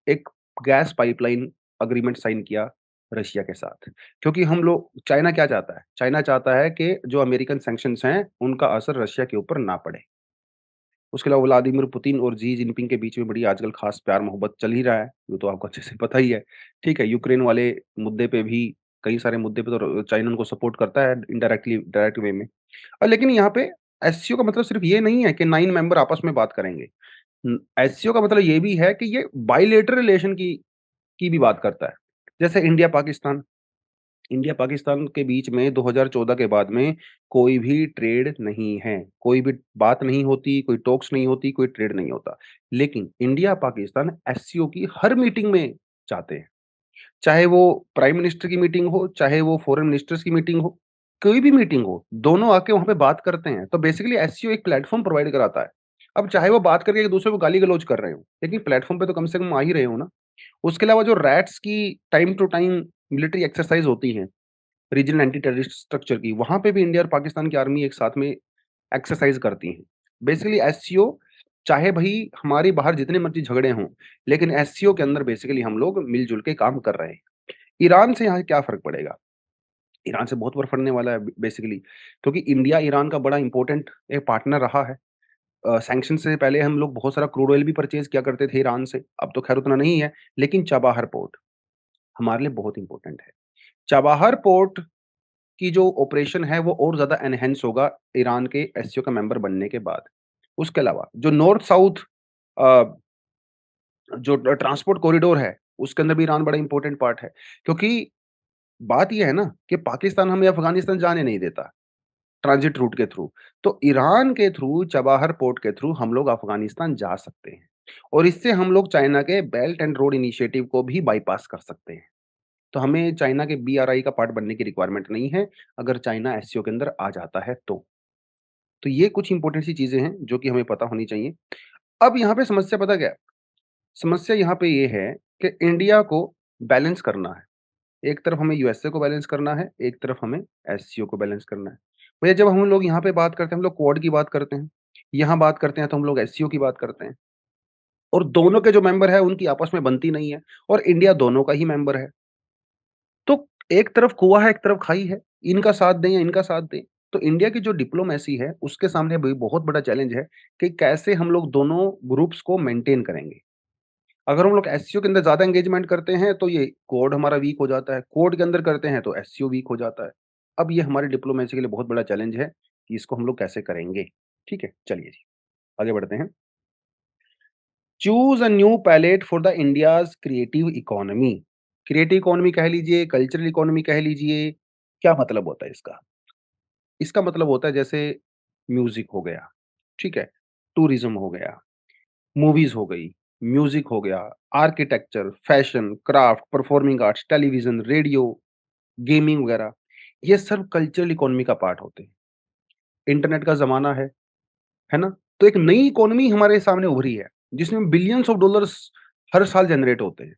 एक गैस पाइपलाइन एग्रीमेंट साइन किया रशिया के साथ। क्योंकि हम लोग चाइना क्या चाहता है? चाइना चाहता है कि जो अमेरिकन सैंक्शंस हैं, उनका असर रशिया के ऊपर ना पड़े। उसके अलावा व्लादिमीर पुतिन और शी जिनपिंग के बीच में बड़ी आजकल ख़ास प्यार-मोहब्बत चल ही रहा है, वो तो आपको अच्छे से पता ही है। ठीक है, यूक्रेन वाले मुद्दे पे भी कई सारे मुद्दे पे तो चाइना उनको सपोर्ट करता है इनडायरेक्टली डायरेक्ट वे में। लेकिन यहाँ पे एससीओ का मतलब सिर्फ़ ये नहीं है कि 9 मेंबर आपस में बात करेंगे। एससीओ का मतलब ये भी है कि ये बायलैटरल रिलेशन की भी बात करता है। जैसे इंडिया-पाकिस्तान इंडिया-पाकिस्तान के बीच में 2014 के बाद में कोई भी ट्रेड नहीं है। कोई भी बात नहीं होती, कोई टॉक्स नहीं होती, कोई ट्रेड नहीं होता। लेकिन इंडिया-पाकिस्तान एससीओ की हर मीटिंग में जाते हैं। चाहे वो प्राइम मिनिस्टर की मीटिंग हो, चाहे वो फॉरेन मिनिस्टर्स की मीटिंग हो, कोई भी मीटिंग हो, दोनों आके वहाँ पे बात करते हैं। तो बेसिकली एससीओ एक प्लेटफ़ॉर्म प्रोवाइड कराता है। अब चाहे वो बात करके एक-दूसरे को गाली-गलौच कर रहे हों, लेकिन प्लेटफ़ॉर्म पे तो कम से कम आ ही रहे हो ना। उसके अलावा जो रैट्स की time to time military exercise होती हैं, रीजनल एंटी टेररिस्ट स्ट्रक्चर की, वहाँ पे भी इंडिया और पाकिस्तान की आर्मी एक साथ में एक्सरसाइज़ करती हैं। बेसिकली एससीओ चाहे भई हमारे बाहर जितने मर्ज़ी झगड़े हों, लेकिन एससीओ के अंदर बेसिकली हम लोग मिल-जुल के काम कर रहे हैं। ईरान से यहाँ क्या फ़र्क पड़ेगा? ईरान से बहुत फ़र्क पड़ने वाला है बेसिकली क्योंकि इंडिया ईरान का बड़ा इम्पोर्टेंट एक पार्टनर रहा है। सैंक्शन से पहले हम लोग बहुत सारा क्रूड ऑयल भी परचेज़ किया करते थे ईरान से, अब तो ख़ैर उतना नहीं है, लेकिन चाबहार पोर्ट हमारे लिए बहुत इम्पोर्टेंट है। चाबहार पोर्ट की जो ऑपरेशन है वो और ज़्यादा एनहांस होगा ईरान के एससीओ का मेंबर बनने के बाद। उसके अलावा जो नॉर्थ साउथ अ, जो ट्रांसपोर्ट कॉरिडोर है, उसके अंदर भी ईरान बड़ा इम्पोर्टेंट पार्ट है। क्योंकि बात ये है ना कि पाकिस्तान हमें अफ़गानिस्तान जाने नहीं देता, ट्रांज़िट रूट के थ्रू। तो ईरान के थ्रू, चबाहर पोर्ट के थ्रू हम लोग अफ़गानिस्तान जा सकते हैं और इससे हम लोग चाइना के बेल्ट एंड रोड इनिशिएटिव को भी बायपास कर सकते हैं। तो हमें चाइना के बीआरआई का पार्ट बनने की रिक्वायरमेंट नहीं है, अगर चाइना एससीओ के अंदर आ जाता है तो। तो ये कुछ इम्पोर्टेंट सी चीज़ें हैं, जो कि हमें पता होनी चाहिए। अब यहाँ पे समस्या पता क्या है? समस्या यहाँ पे ये है कि इंडिया को बैलेंस करना है। एक तरफ हमें यूएसए को बैलेंस करना है, एक तरफ हमें एससीओ को बैलेंस करना है। भैया जब हम लोग यहाँ पे बात करते हैं, हम लोग क्वाड की बात करते हैं। यहाँ बात करते हैं तो हम लोग एससीओ की बात करते हैं और दोनों के जो मेंबर हैं उनकी आपस में बनती नहीं है और इंडिया दोनों का ही मेंबर है। तो एक तरफ कुआँ है, एक तरफ खाई है। इनका साथ दें या इनका साथ दें। तो इंडिया की जो डिप्लोमेसी है, उसके सामने भी बहुत बड़ा चैलेंज है कि कैसे हम लोग दोनों ग्रुप्स को मेंटेन करेंगे। अगर हम लोग एससीओ के अंदर ज़्यादा एंगेजमेंट करते हैं, तो ये कोड हमारा वीक हो जाता है। कोड के अंदर करते हैं, तो एससीओ वीक हो जाता है। अब ये हमारी डिप्लोमेसी के लिए बहुत बड़ा चैलेंज है कि इसको हम लोग कैसे करेंगे। ठीक है, चलिए जी, आगे बढ़ते हैं। Choose a new palette for the India's creative economy. Creative economy कह लीजिए, कल्चरल इकोनॉमी कह लीजिए, क्या मतलब होता है इसका? इसका मतलब होता है जैसे म्यूज़िक हो गया, ठीक है? टूरिज़्म हो गया, मूवीज़ हो गई, म्यूज़िक हो गया, architecture, fashion, craft, performing arts, television, radio, gaming वगैरह, ये सब कल्चरल इकोनॉमी का पार्ट होते हैं। इंटरनेट का ज़माना है ना? तो एक नई इकोनॉमी हमारे सामने उभरी है, जिसमें बिलियंस ऑफ डॉलर्स हर साल जनरेट होते हैं।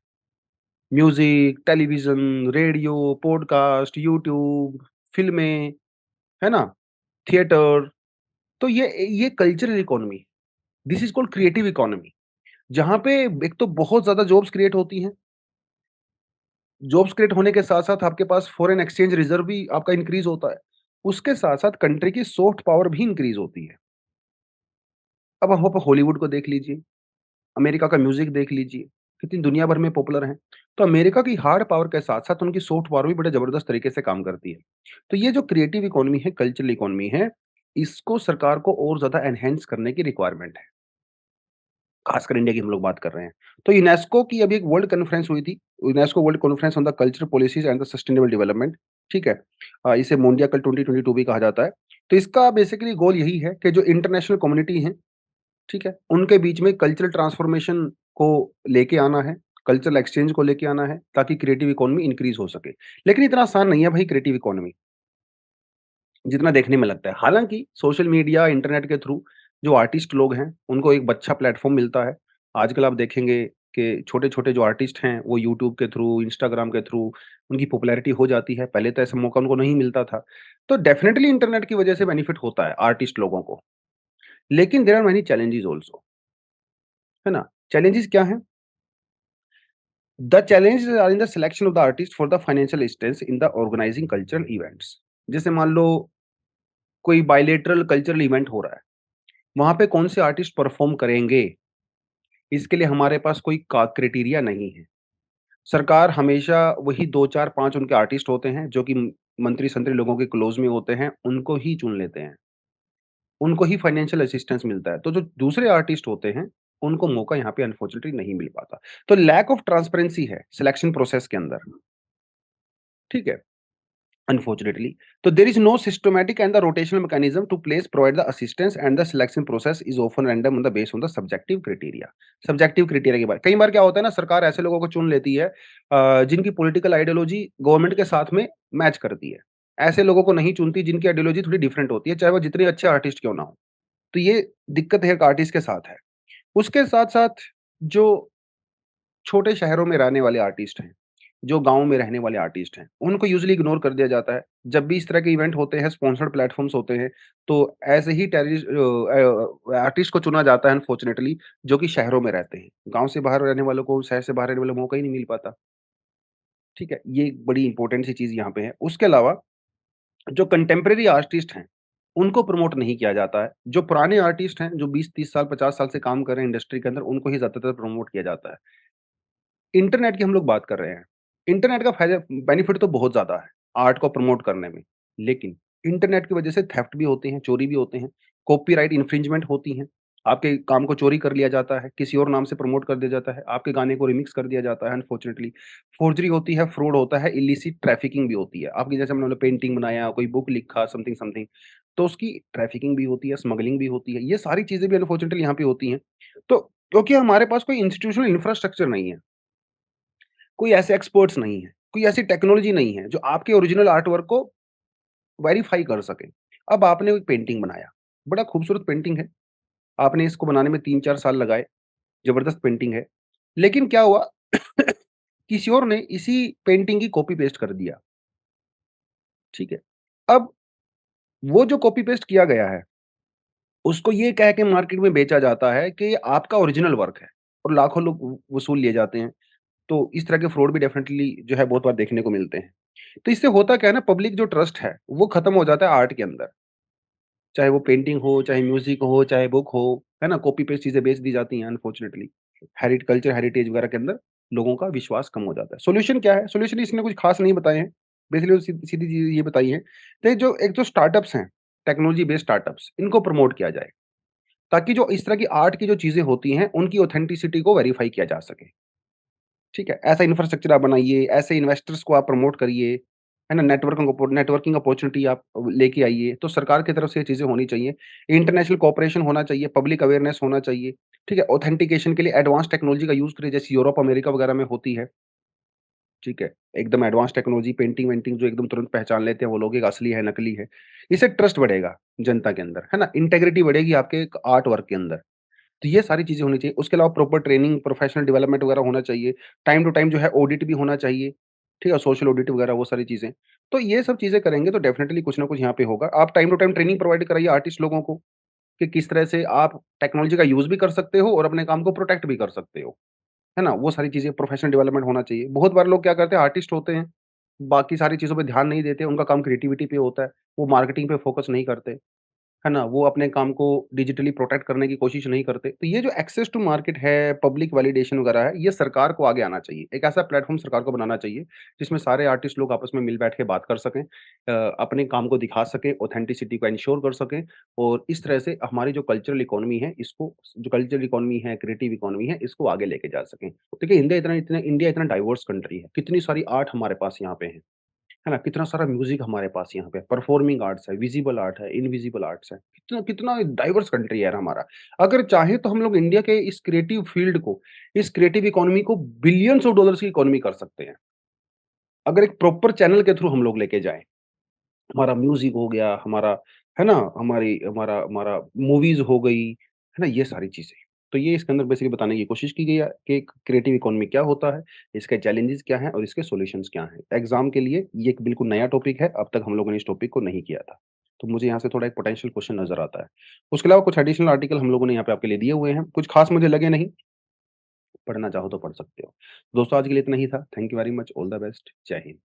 Music, television, radio, podcast, YouTube, फ़िल्में, है ना? थिएटर, तो ये cultural economy, this is called creative economy, जहाँ पे एक तो बहुत ज़्यादा जॉब्स क्रिएट होती हैं। जॉब्स क्रिएट होने के साथ-साथ आपके पास फॉरेन एक्सचेंज रिज़र्व भी आपका इंक्रीज़ होता है। उसके साथ-साथ कंट्री की सॉफ्ट पावर भी इंक्रीज़ होती है। अब आप हॉलीवुड को देख लीजिए, अमेरिका का म्यूज़िक देख लीजिए, कितनी दुनिया भर में पॉपुलर हैं। तो अमेरिका की हार्ड पावर के साथ-साथ उनकी सॉफ्ट पावर भी बड़े ज़बरदस्त तरीके से काम करती है। तो ये जो क्रिएटिव इकोनॉमी है, कल्चरल इकोनॉमी है, इसको सरकार को और ज़्यादा एनहांस करने की रिक्वायरमेंट है। खासकर इंडिया की हम लोग बात कर रहे हैं। तो यूनेस्को की अभी एक वर्ल्ड कॉन्फ्रेंस हुई थी। UNESCO world conference on the cultural policies and the sustainable development, ठीक है? इसे मोंडियाकल 2022 भी कहा जाता है। तो इसका बेसिकली गोल यही है कि जो इंटरनेशनल कम्युनिटी है, ठीक है? उनके बीच में कल्चरल ट्रांसफॉर्मेशन को लेके आना है, कल्चरल एक्सचेंज को लेके आना है, ताकि क्रिएटिव इकोनॉमी इंक्रीज़ हो सके। लेकिन इतना आसान नहीं है भाई क्रिएटिव इकोनॉमी, जितना देखने में लगता है। हालाँकि सोशल मीडिया, इंटरनेट के थ्रू जो आर्टिस्ट लोग हैं, उनको एक अच्छा प्लेटफ़ॉर्म मिलता है। आजकल आप देखेंगे कि छोटे-छोटे जो आर्टिस्ट हैं, वो यूट्यूब के थ्रू, इंस्टाग्राम के थ्रू उनकी पॉपुलैरिटी हो जाती है। पहले तो ऐसा मौका उनको नहीं मिलता था। तो डेफ़िनिटली इंटरनेट की वजह से बेनिफिट होता है आर्टिस्ट लोगों को। लेकिन there are many challenges also, है ना? चैलेंजेस क्या हैं? The challenges are in the selection of the artist for the financial assistance in the organising cultural events. जैसे मान लो कोई बायलैटरल कल्चरल इवेंट हो रहा है, वहाँ पे कौन से आर्टिस्ट परफॉर्म करेंगे, इसके लिए हमारे पास कोई का क्राइटेरिया नहीं है। सरकार हमेशा वही 2, 4, 5 उनके आर्टिस्ट होते हैं जो कि मंत्री-संतरी लोगों के क्लोज़ में होते हैं, उनको ही चुन लेते हैं। उनको ही फाइनेंशियल असिस्टेंस मिलता है। तो जो दूसरे आर्टिस्ट होते हैं, उनको मौका यहाँ पे अनफॉर्चुनेटली नहीं मिल पाता। तो लैक ऑफ ट्रांसपेरेंसी है सिलेक्शन प्रोसेस के अंदर, ठीक है? Unfortunately, so there is no systematic and the rotational mechanism to place provide the assistance and the selection process is often random on the based on the subjective criteria। Subjective criteria के बारे कई बार क्या होता है ना सरकार ऐसे लोगों को चुन लेती है जिनकी पॉलिटिकल आइडियोलॉजी गवर्नमेंट के साथ में मैच करती है। ऐसे लोगों को नहीं चुनती जिनकी आइडियोलॉजी थोड़ी डिफरेंट होती है, चाहे वो जितने अच्छे आर्टिस्ट क्यों ना हो। तो ये दिक्कत है एक आर्टिस्ट के साथ है। उसके साथ-साथ जो छोटे शहरों में रहने वाले आर्टिस्ट हैं, जो गाँव में रहने वाले आर्टिस्ट हैं, उनको यूज़ुअली इग्नोर कर दिया जाता है। जब भी इस तरह के इवेंट होते हैं, स्पॉन्सर्ड प्लेटफ़ॉर्म्स होते हैं, तो ऐसे ही आर्टिस्ट को चुना जाता है अनफॉर्चुनेटली जो कि शहरों में रहते हैं। गाँव से बाहर रहने वालों को, शहर से बाहर रहने वालों को मौका ही नहीं मिल पाता, ठीक है? ये एक बड़ी इम्पोर्टेंट सी चीज़ यहाँ पे है। उसके अलावा जो कंटेम्परेरी आर्टिस्ट हैं, उनको प्रमोट नहीं किया जाता है। जो पुराने आर्टिस्ट हैं, जो 20-30 साल, 50 साल से काम कर रहे हैं इंडस्ट्री के अंदर, उनको ही ज़्यादातर प्रमोट किया जाता है। इंटरनेट की हम लोग बात कर रहे हैं। इंटरनेट का फ़ायदा बेनिफिट तो बहुत ज़्यादा है, आर्ट को प्रमोट करने में। लेकिन इंटरनेट की वजह से थेफ्ट भी होते हैं, चोरी भी होते हैं, कॉपीराइट इन्फ्रिंजमेंट होती हैं। आपके काम को चोरी कर लिया जाता है, किसी और नाम से प्रमोट कर दिया जाता है, आपके गाने को रिमिक्स कर दिया जाता है अनफॉर्चुनेटली। फ़ोर्जरी होती है, फ्रॉड होता है, इल्लीसिट ट्रैफिकिंग भी होती है। आपकी जैसे मैंने पेंटिंग बनाया, कोई बुक लिखा, समथिंग समथिंग, तो उसकी ट्रैफिकिंग भी होती है, स्मगलिंग भी होती है। ये सारी चीज़ें भी अनफॉर्चुनेटली यहाँ पे होती हैं। तो क्योंकि हमारे पास कोई इंस्टीट्यूशनल इंफ्रास्ट्रक्चर नहीं है। कोई ऐसे एक्सपर्ट्स नहीं है, कोई ऐसी टेक्नोलॉजी नहीं है, जो आपके ओरिजिनल आर्ट वर्क को वेरीफ़ाई कर सके। अब आपने एक पेंटिंग बनाया, बड़ा खूबसूरत पेंटिंग है, आपने इसको बनाने में 3-4 साल लगाए, ज़बरदस्त पेंटिंग है। लेकिन क्या हुआ किसी और ने इसी पेंटिंग की कॉपी पेस्ट कर दिया, ठीक है? अब वो जो कॉपी पेस्ट किया गया है, उसको ये कह के मार्केट में बेचा जाता है कि ये आपका ओरिजिनल वर्क है और लाखों लोग वसूल लिए जाते हैं। तो इस तरह के फ्रॉड भी डेफ़िनेटली जो है बहुत बार देखने को मिलते हैं। तो इससे होता क्या है ना पब्लिक जो ट्रस्ट है, वो खत्म हो जाता है आर्ट के अंदर। चाहे वो पेंटिंग हो, चाहे म्यूज़िक हो, चाहे बुक हो, है ना? कॉपी पेस्ट चीज़ें बेच दी जाती हैं अनफॉर्चुनेटली। हेरिटेज वगैरह के अंदर लोगों का विश्वास कम हो जाता है। सॉल्यूशन क्या है? सॉल्यूशन इसने कुछ खास नहीं बताए हैं। बेसिकली सीधी चीज़ ये बताई है कि जो एक जो स्टार्टअप्स हैं, टेक्नोलॉजी बेस्ड स्टार्टअप्स, इनको प्रमोट किया जाए। ताकि जो इस तरह की आर्ट की जो चीज़ें होती हैं, उनकी ऑथेंटिसिटी को वेरीफ़ाई किया जा सके। ठीक है? ऐसा इंफ्रास्ट्रक्चर आप बनाइए, ऐसे इन्वेस्टर्स को आप प्रमोट करिए, है ना? नेटवर्किंग अपॉर्च्युनिटी आप लेके आइए, तो सरकार की तरफ से ये चीज़ें होनी चाहिए। इंटरनेशनल कोऑपरेशन होना चाहिए, पब्लिक अवेयरनेस होना चाहिए, ठीक है? ऑथेंटिकेशन के लिए एडवांस टेक्नोलॉजी का यूज़ करिए, जैसे यूरोप, अमेरिका वगैरह में होती है, ठीक है? एकदम एडवांस टेक्नोलॉजी, पेंटिंग-वेंटिंग जो एकदम तुरंत पहचान लेते हैं वो लोग, एक असली है, नकली है। इससे ट्रस्ट बढ़ेगा जनता के अंदर, है ना? इंटीग्रिटी बढ़ेगी आपके एक आर्ट वर्क के अंदर। तो ये सारी चीज़ें होनी चाहिए। उसके अलावा प्रॉपर ट्रेनिंग, प्रोफेशनल डेवलपमेंट वगैरह होना चाहिए। टाइम टू टाइम जो है ऑडिट भी होना चाहिए, ठीक है? सोशल ऑडिट वगैरह वो सारी चीज़ें। तो ये सब चीज़ें करेंगे तो डेफ़िनिटली कुछ ना कुछ यहाँ पे होगा। आप time to time training provide कराइए आर्टिस्ट लोगों को, कि किस तरह से आप टेक्नोलॉजी का यूज़ भी कर सकते हो और अपने काम को प्रोटेक्ट भी कर सकते हो। है ना? वो सारी चीज़ें प्रोफेशनल डेवलपमेंट होना चाहिए। बहुत बार लोग क्या करते हैं आर्टिस्ट होते हैं, बाकी सारी चीज़ों पे ध्यान नहीं देते, उनका काम क्रिएटिविटी पे होता है, वो मार्केटिंग पे फ़ोकस नहीं करते। है ना? वो अपने काम को डिजिटली प्रोटेक्ट करने की कोशिश नहीं करते। तो ये जो एक्सेस टू मार्केट है, पब्लिक वैलिडेशन वगैरह है, ये सरकार को आगे आना चाहिए। एक ऐसा प्लेटफ़ॉर्म सरकार को बनाना चाहिए, जिसमें सारे आर्टिस्ट लोग आपस में मिल बैठ के बात कर सकें, अपने काम को दिखा सकें, ऑथेंटिसिटी को एन्श्योर कर सकें और इस तरह से हमारी जो कल्चरल इकोनॉमी है, इसको जो कल्चरल इकोनॉमी है, क्रिएटिव इकोनॉमी है, इसको आगे लेके जा सकें। देखिए इंडिया इतना डाइवर्स कंट्री है, कितनी सारी आर्ट हमारे पास यहाँ पे है ना? कितना सारा म्यूज़िक हमारे पास यहाँ पे परफॉर्मिंग आर्ट्स है, विज़िबल आर्ट है, इनविज़िबल आर्ट्स है। कितना कितना डाइवर्स कंट्री है यार हमारा। अगर चाहे तो हम लोग इंडिया के इस क्रिएटिव फ़ील्ड को, इस क्रिएटिव इकोनॉमी को बिलियंस ऑफ डॉलर्स की इकोनॉमी कर सकते हैं। अगर एक प्रॉपर चैनल के थ्रू हम लोग लेके जाएँ। हमारा म्यूज़िक हो गया, हमारा है ना? हमारी हमारा हमारा मूवीज़ हो गई, है ना? ये सारी चीज़ें। तो ये इसके अंदर बेसिकली बताने की कोशिश की गई है कि एक क्रिएटिव इकोनॉमी क्या होता है, इसके चैलेंजेज़ क्या हैं और इसके सॉल्यूशंस क्या हैं। एग्ज़ाम के लिए ये एक बिल्कुल नया टॉपिक है, अब तक हम लोगों ने इस टॉपिक को नहीं किया था। तो मुझे यहाँ से थोड़ा एक पोटेंशियल क्वेश्चन नज़र आता है। उसके अलावा कुछ एडिशनल आर्टिकल हम लोगों ने यहाँ पे आपके लिए दिए हुए हैं, कुछ खास मुझे लगे नहीं। पढ़ना चाहो तो पढ़ सकते हो। दोस्तों आज के लिए इतना ही था। Thank you very much. All the best. जय हिंद।